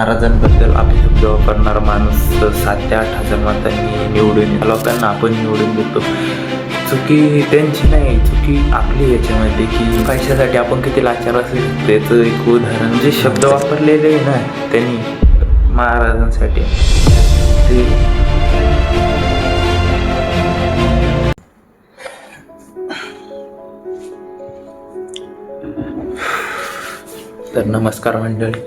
महाराजांबद्दल अपशब्द वापरणारा माणूस 7 ते 8 हजार मतांनी निवडून लोकांना आपण निवडून देतो. चुकी त्यांची नाही, चुकी आपली याच्यामध्ये की पैशासाठी आपण किती लाचार असू शकतो. त्याचं एक उदाहरण जे शब्द वापरलेले आहे ना त्यांनी महाराजांसाठी ते तर नमस्कार मंडळी,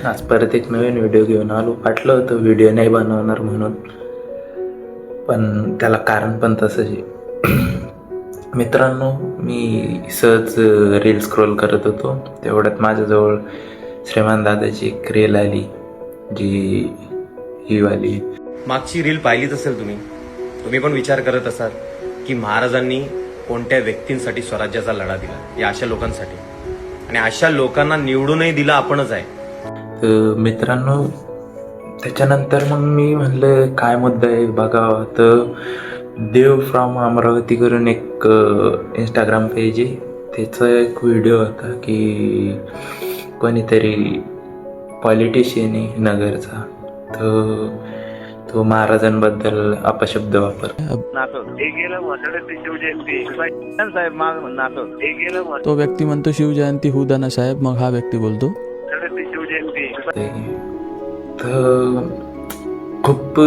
आज परत एक नवीन व्हिडिओ घेऊन आलो. वाटलं होतं व्हिडिओ नाही बनवणार म्हणून, पण त्याला कारण पण तसंच आहे. मित्रांनो, मी सहज रील स्क्रोल करत होतो, तेवढ्यात माझ्याजवळ श्रीमान दादाची एक रील आली, जी ही वाली. मागची रील पाहिलीच असेल तुम्ही पण विचार करत असाल की महाराजांनी कोणत्या व्यक्तींसाठी स्वराज्याचा लढा दिला, या अशा लोकांसाठी, आणि अशा लोकांना निवडूनही दिला आपणच आहे. तर मित्रांनो, त्याच्यानंतर मग मी म्हणलं काय मुद्दा आहे बघावा. तर देव फ्रॉम अमरावती करून एक इंस्टाग्राम पेज आहे, त्याचा एक व्हिडिओ होता की कोणीतरी पॉलिटिशियन आहे नगरचा, तो महाराजांबद्दल अपशब्द वापर. तो व्यक्ती म्हणतो शिवजयंती होऊ द्या ना साहेब, मग हा व्यक्ती बोलतो तर खूप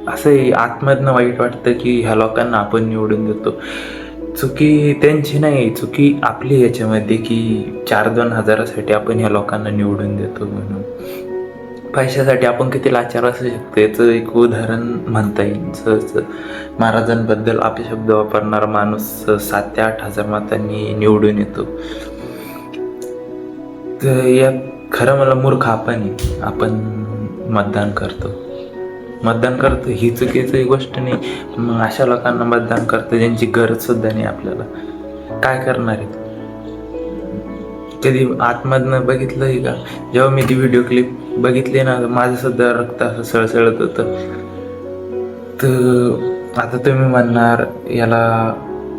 असं आतमधनं वाईट वाटतं की ह्या लोकांना आपण निवडून देतो. चुकी त्यांची नाही, चुकी आपली याच्यामध्ये की 4-2 हजारासाठी आपण ह्या लोकांना निवडून देतो. म्हणून पैशासाठी आपण किती लाचार असू शकतो याचं एक उदाहरण म्हणता येईल. सहज महाराजांबद्दल अपशब्द वापरणारा माणूस 7 ते 8 हजार मतांनी निवडून येतो. तर यात खरं मला मूर्ख आपण मतदान करतो ही चुकीची गोष्ट नाही. मग अशा लोकांना मतदान करतो ज्यांची गरज सुद्धा नाही आपल्याला. काय करणार आहे? कधी आतमधनं बघितलं आहे का? जेव्हा मी ती व्हिडिओ क्लिप बघितली ना, माझं सुद्धा रक्त असं सळसळत होतं. तर आता तुम्ही म्हणणार याला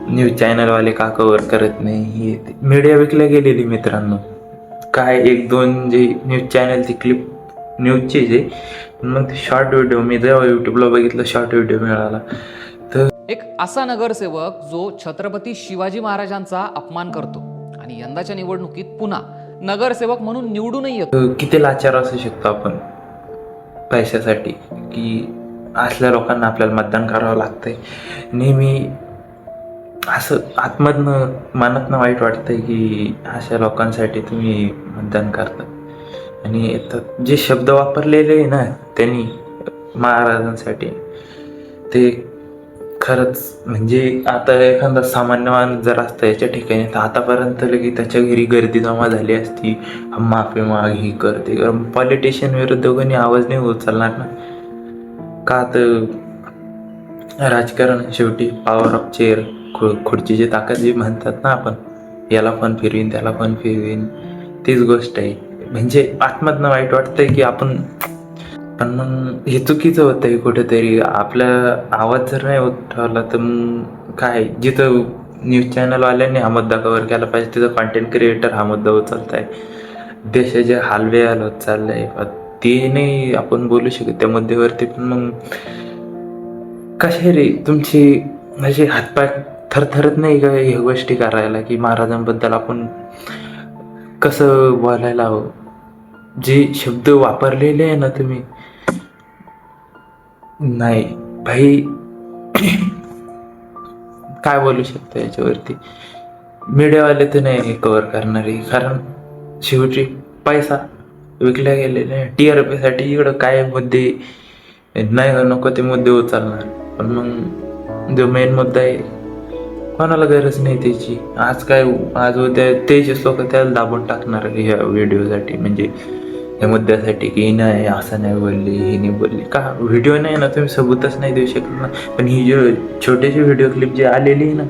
न्यूज चॅनलवाले का कव्हर करत नाही. मीडिया विकल्या गेलेली मित्रांनो. काय 1-2 जे न्यूज चॅनल ती क्लिप न्यूजची जे, मग ते शॉर्ट व्हिडिओ मी जेव्हा यूट्यूबला बघितलं, शॉर्ट व्हिडिओ मिळाला. तर एक असा नगरसेवक जो छत्रपती शिवाजी महाराजांचा अपमान करतो आणि यंदाच्या निवडणुकीत पुन्हा नगरसेवक म्हणून निवडूनही येतो. किती लाचार असू शकतो आपण पैशासाठी की असल्या लोकांना आपल्याला मतदान करावं लागतंय. नेहमी असं आतमधनं मनातनं वाईट वाटतंय की अशा लोकांसाठी तुम्ही मतदान करता. आणि जे शब्द वापरलेले आहे ना त्यांनी महाराजांसाठी, ते खरंच म्हणजे आता एखादा सामान्य माणूस जर असतं याच्या ठिकाणी, तर आतापर्यंत लगे त्याच्या घरी गर्दी जमा झाली असती. माफी माग ही करते. कारण पॉलिटिशियन विरुद्ध कोणी आवाज नाही उचलणार ना. का तर राजकारण शेवटी पॉवर ऑफ चेअर, खुर्चीची ताकद जी म्हणतात ना आपण, याला पण फिरवीन त्याला पण फिरवीन, तीच गोष्ट आहे. म्हणजे आतमधनं वाईट वाटतंय की आपण, पण मग हे चुकीचं होतंय कुठेतरी. आपला आवाज जर नाही उठवला तर मग काय, जिथं न्यूज चॅनलवाल्यांनी हा मुद्दा कव्हर केला पाहिजे तिथं कंटेंट क्रिएटर हा मुद्दा उचलताय. देशाचे हालवे हाल होत चाललंय, ते नाही आपण बोलू शकत त्या मुद्द्यावरती. पण मग कसे रे तुमची म्हणजे हातपाय थरथरत नाही का ह्या गोष्टी करायला की महाराजांबद्दल आपण कसं बोलायला हवं. जे शब्द वापरलेले आहे ना तुम्ही, नाही भाई काय बोलू शकतो याच्यावरती. मीडियावाले तर नाही कव्हर करणारे, कारण शेवटी पैसा विकल्या गेलेला आहे. TRP साठी इकडं काय मुद्दे नाही नको ते मुद्दे उचलणार. पण मग जो मेन मुद्दा आहे कोणाला गरज नाही त्याची. आज उद्या तेच लोक त्याला दाबून टाकणार ह्या व्हिडिओसाठी, म्हणजे या मुद्द्यासाठी की नाही असं नाही बोलली, ही नाही बोलली. का व्हिडिओ नाही ना, तुम्ही सबूतच नाही देऊ शकत ना. पण ही जो छोटीशी व्हिडिओ क्लिप जी आलेली आहे ना,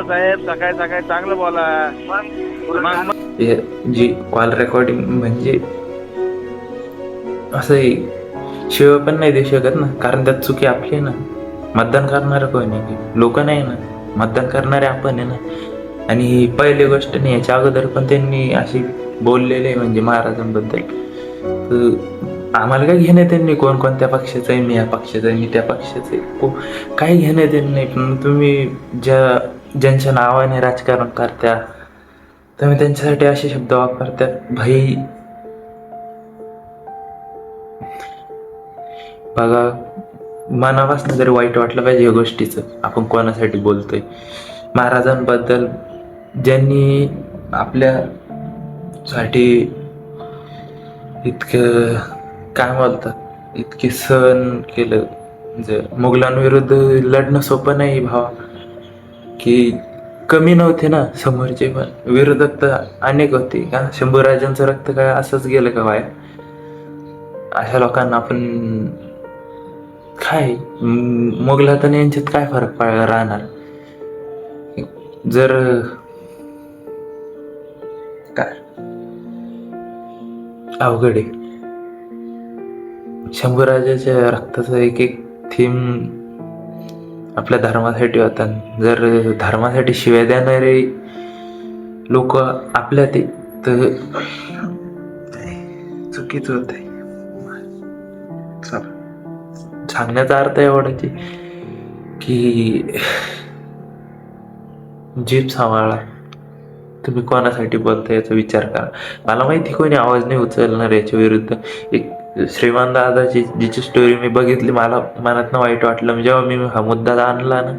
साहेब सकाळी चांगलं बोला. जी कॉल रेकॉर्डिंग म्हणजे असं शिव पण नाही देऊ शकत ना, कारण त्यात चुकी आपली आहे ना. मतदान करणारं कोणी लोक नाही ना. मतदान करणारे आपण आहे ना. आणि ही पहिली गोष्ट नाही, याच्या अगोदर पण त्यांनी अशी बोललेले आहे म्हणजे महाराजांबद्दल. तर आम्हाला काय घेणं त्यांनी कोणत्या पक्षाचं आहे, मी या पक्षाचं आहे, मी त्या पक्षाचं आहे, काही घेणं त्यांनी नाही. पण तुम्ही ज्यांच्या नावाने राजकारण करत्या, तुम्ही त्यांच्यासाठी असे शब्द वापरतात भाई. बघा, मनापासून जरी वाईट वाटलं पाहिजे या गोष्टीचं, आपण कोणासाठी बोलतोय. महाराजांबद्दल ज्यांनी आपल्यासाठी इतकं काय बोलतात, इतके सहन केलं. मुघलांविरुद्ध लढणं सोपं नाही भावा, की कमी नव्हते ना समोरचे, पण विरोधक तर अनेक होते का. शंभूराजांचं रक्त काय असंच गेलं का वाया. अशा लोकांना आपण काय, मुघलात आणि यांच्यात काय फरक राहणार. जर काय अवघड आहे. शंभूराजाच्या रक्ताचा एक एक थीम आपल्या धर्मासाठी होता. जर धर्मासाठी शिव्या देणारे लोक आपल्यात तर चुकीच होत आहे. सांगण्याचा अर्थ एवढाच की जीभ सांभाळा, तुम्ही कोणासाठी बोलता याचा विचार करा. मला माहिती कोणी आवाज नाही उचलणार याच्या विरुद्ध. एक श्रीमान दादाची जिची स्टोरी मी बघितली, मला मनातनं वाईट वाटलं जेव्हा मी हा मुद्दा आणला ना.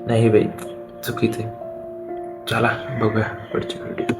नाही बाई, चुकीचं आहे. चला बघूया पुढच्या व्हिडिओ.